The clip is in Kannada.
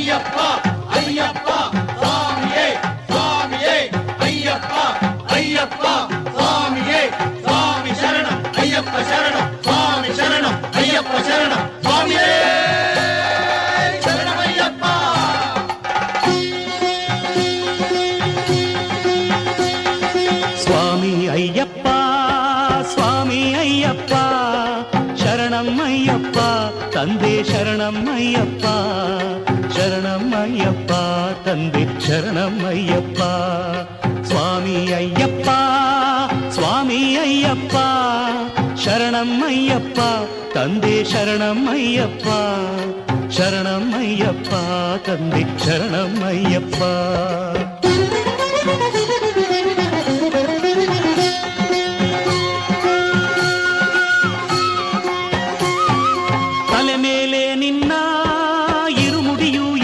ಅಯ್ಯಪ್ಪ ಅಯ್ಯಪ್ಪ ಸ್ವಾಮಿಯೇ ಸ್ವಾಮಿಯೇ ಅಯ್ಯಪ್ಪ ಅಯ್ಯಪ್ಪ ಸ್ವಾಮಿಯೇ ಸ್ವಾಮಿ ಶರಣಂ ಅಯ್ಯಪ್ಪ ಶರಣಂ ಸ್ವಾಮಿ ಶರಣಂ ಅಯ್ಯಪ್ಪ ಶರಣಂ ಸ್ವಾಮಿಯೇ ಶರಣಮಯ್ಯಪ್ಪ. ಸ್ವಾಮಿ ಅಯ್ಯಪ್ಪ ಸ್ವಾಮಿ ಅಯ್ಯಪ್ಪ ಶರಣಮಯ್ಯಪ್ಪ ತಂದೆ ಶರಣಮಯ್ಯಪ್ಪ ಶರಣಮಯ್ಯಪ್ಪ ತಂದೆ ಶರಣಮಯ್ಯಪ್ಪ. ಸ್ವಾಮಿ ಅಯ್ಯಪ್ಪ ಸ್ವಾಮಿ ಅಯ್ಯಪ್ಪ ಶರಣಮಯ್ಯಪ್ಪ ತಂದೆ ಶರಣಮಯ್ಯಪ್ಪ ಶರಣಮಯ್ಯಪ್ಪ ತಂದೆ ಶರಣಮಯ್ಯಪ್ಪ.